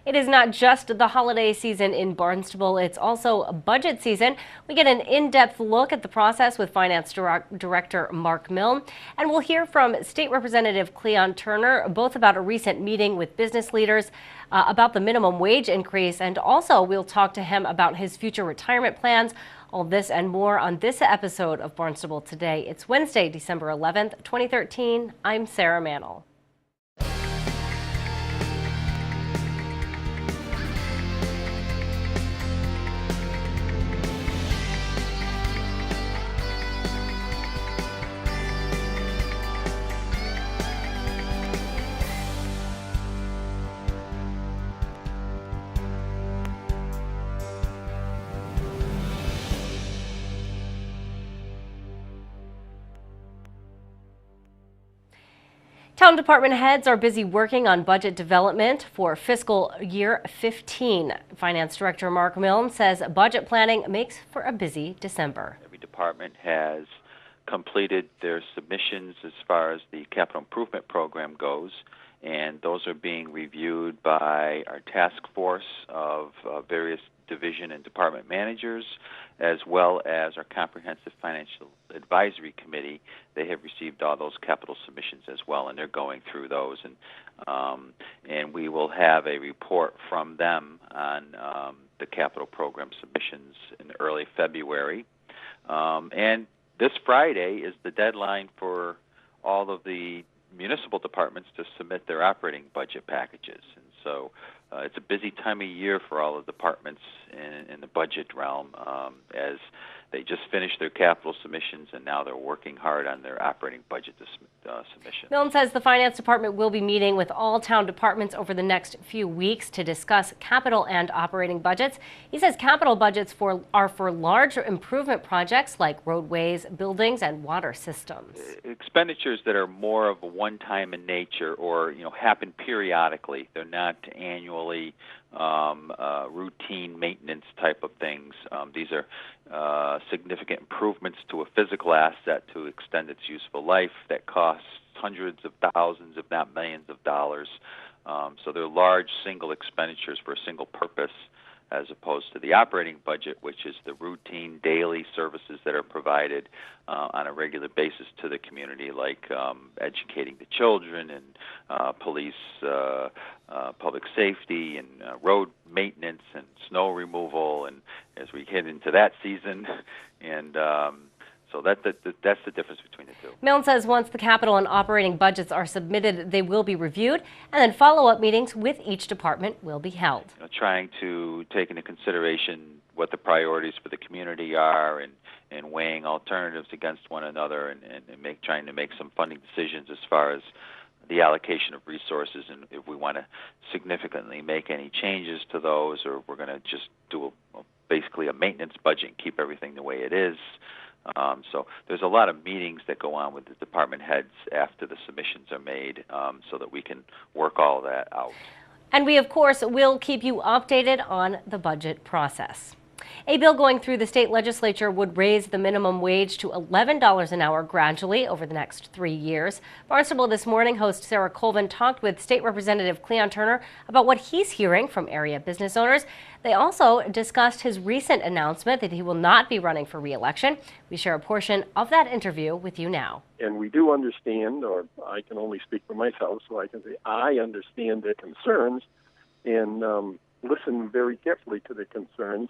It is not just the holiday season in Barnstable, it's also a budget season. We get an in-depth look at the process with Finance Director Mark Milne, and we'll hear from State Representative Cleon Turner, both about a recent meeting with business leaders about the minimum wage increase, and also we'll talk to him about his future retirement plans. All this and more on this episode of Barnstable Today. It's Wednesday, December 11th, 2013. I'm Sarah Mantle. Town department heads are busy working on budget development for fiscal year 15. Finance Director Mark Milne says budget planning makes for a busy December. Every department has completed their submissions as far as the capital improvement program goes, and those are being reviewed by our task force of various division and department managers, as well as our Comprehensive Financial Advisory Committee. They have received all those capital submissions as well, and they're going through those, and we will have a report from them on the capital program submissions in early February. And this Friday is the deadline for all of the municipal departments to submit their operating budget packages. And so it's a busy time of year for all the departments in the budget realm as they just finished their capital submissions, and now they're working hard on their operating budget submission. Milne says the Finance Department will be meeting with all town departments over the next few weeks to discuss capital and operating budgets. He says capital budgets are for large improvement projects like roadways, buildings, and water systems. Expenditures that are more of a one-time in nature, or happen periodically. They're not annually routine maintenance type of things. These are significant improvements to a physical asset to extend its useful life that costs hundreds of thousands, if not millions of dollars. So they're large single expenditures for a single purpose, as opposed to the operating budget, which is the routine daily services that are provided on a regular basis to the community, like educating the children and police, public safety, and road maintenance and snow removal, and as we get into that season, and so that's the difference between the two. Milne says once the capital and operating budgets are submitted, they will be reviewed, and then follow-up meetings with each department will be held. Trying to take into consideration what the priorities for the community are, and weighing alternatives against one another, and trying to make some funding decisions as far as the allocation of resources, and if we want to significantly make any changes to those, or we're going to just do basically a maintenance budget and keep everything the way it is. So there's a lot of meetings that go on with the department heads after the submissions are made, so that we can work all that out. And we, of course, will keep you updated on the budget process. A bill going through the state legislature would raise the minimum wage to $11 an hour gradually over the next 3 years. Barnstable This Morning host Sarah Colvin talked with State Representative Cleon Turner about what he's hearing from area business owners. They also discussed his recent announcement that he will not be running for re-election. We share a portion of that interview with you now. And we do understand, or I can only speak for myself, so I can say I understand their concerns and listen very carefully to the concerns.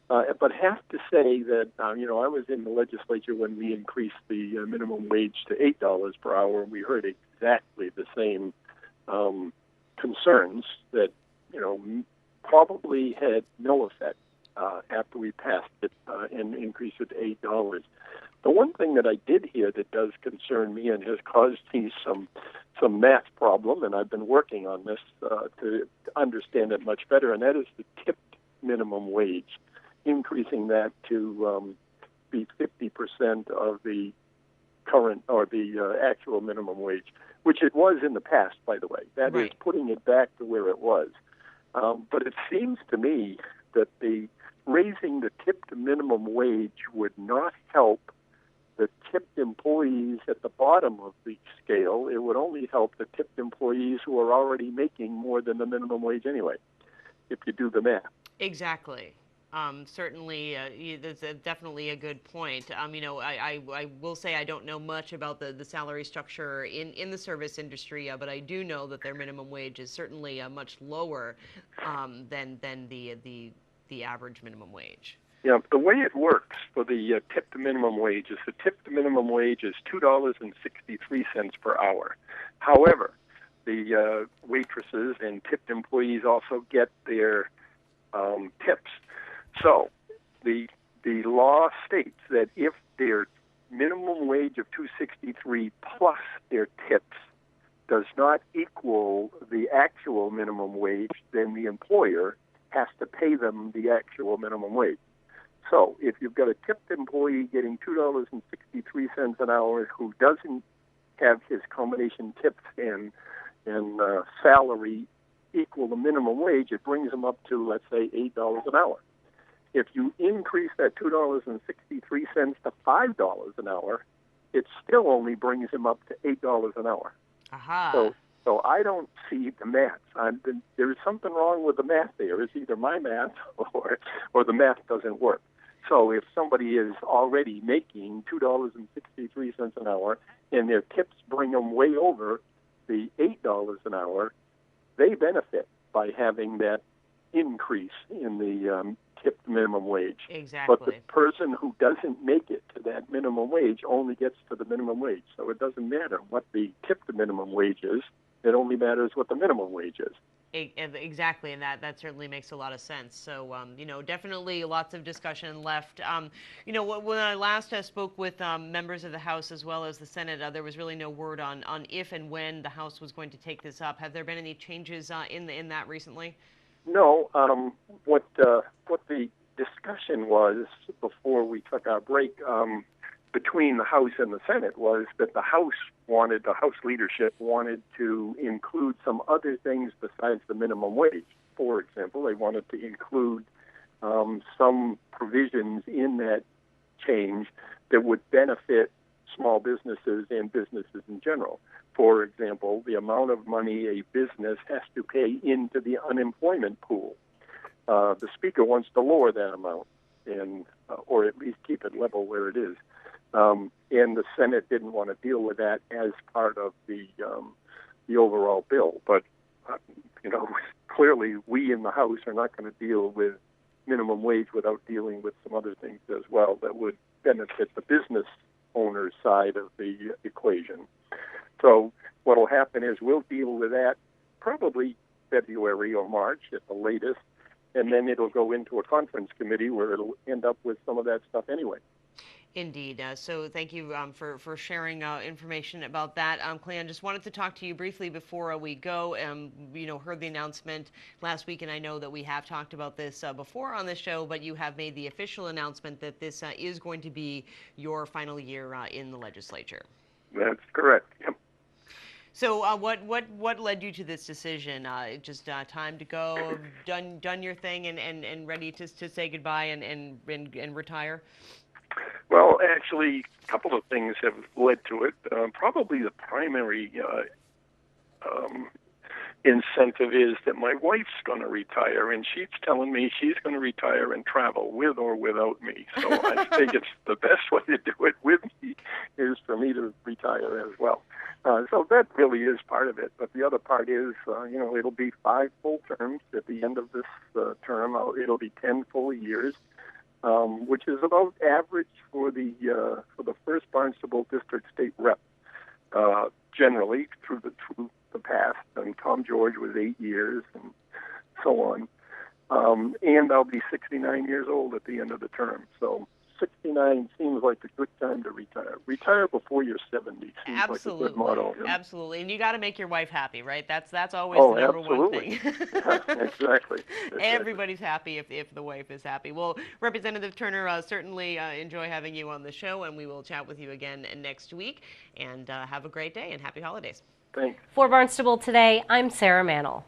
But have to say that, I was in the legislature when we increased the minimum wage to $8 per hour, and we heard exactly the same concerns that, probably had no effect after we passed it and increased it to $8. The one thing that I did hear that does concern me and has caused me some math problem, and I've been working on this to understand it much better, and that is the tipped minimum wage, increasing that to be 50% of the current or the actual minimum wage, which it was in the past, by the way. That right. is putting it back to where it was. But it seems to me that raising the tipped minimum wage would not help the tipped employees at the bottom of the scale. It would only help the tipped employees who are already making more than the minimum wage anyway. if you do the math. Exactly. Certainly, that's definitely a good point. I will say I don't know much about the salary structure in the service industry, but I do know that their minimum wage is certainly much lower than the average minimum wage. Yeah, the way it works for the tip to minimum wage is the tip to minimum wage is $2.63 per hour. However, the waitresses and tipped employees also get their tips. So the law states that if their minimum wage of $2.63 plus their tips does not equal the actual minimum wage, then the employer has to pay them the actual minimum wage. So if you've got a tipped employee getting $2.63 an hour who doesn't have his combination tips and salary equal the minimum wage, it brings him up to, let's say, $8 an hour. If you increase that $2.63 to $5 an hour, it still only brings him up to $8 an hour. Aha. So I don't see the math. There's something wrong with the math there. It's either my math or the math doesn't work. So if somebody is already making $2.63 an hour and their tips bring them way over the $8 an hour, they benefit by having that increase in the tipped minimum wage. Exactly. But the person who doesn't make it to that minimum wage only gets to the minimum wage. So it doesn't matter what the tipped minimum wage is. It only matters what the minimum wage is. Exactly, and that certainly makes a lot of sense. So, definitely lots of discussion left. When I last spoke with members of the House as well as the Senate, there was really no word on if and when the House was going to take this up. Have there been any changes in that recently? No. What the discussion was before we took our break between the House and the Senate was that the House leadership wanted to include some other things besides the minimum wage. For example, they wanted to include some provisions in that change that would benefit small businesses and businesses in general. For example, the amount of money a business has to pay into the unemployment pool. The Speaker wants to lower that amount, or at least keep it level where it is. And the Senate didn't want to deal with that as part of the overall bill. But clearly, we in the House are not going to deal with minimum wage without dealing with some other things as well that would benefit the business owner's side of the equation. So what will happen is we'll deal with that probably February or March at the latest, and then it'll go into a conference committee where it'll end up with some of that stuff anyway. Indeed. So thank you for sharing information about that. Cleon, just wanted to talk to you briefly before we go. Heard the announcement last week, and I know that we have talked about this before on the show, but you have made the official announcement that this is going to be your final year in the legislature. That's correct. Yep. So what led you to this decision? Just time to go, done your thing, and ready to say goodbye and retire? Well, actually, a couple of things have led to it. Probably the primary incentive is that my wife's going to retire, and she's telling me she's going to retire and travel with or without me. So I think it's the best way to do it with me is for me to retire as well. So that really is part of it. But the other part is, it'll be 5 full terms at the end of this term. It'll be 10 full years. Which is about average for the first Barnstable District State Rep. Generally through the past, and Tom George was 8 years, and so on. And I'll be 69 years old at the end of the term. So 69 seems like a good time to retire. Retire before you're 70 seems like a good motto. Absolutely. And you got to make your wife happy, right? That's always the number one thing. Yeah, exactly. Everybody's happy if the wife is happy. Well, Representative Turner, certainly enjoy having you on the show, and we will chat with you again next week. And have a great day and happy holidays. Thanks. For Barnstable Today, I'm Sarah Mannel.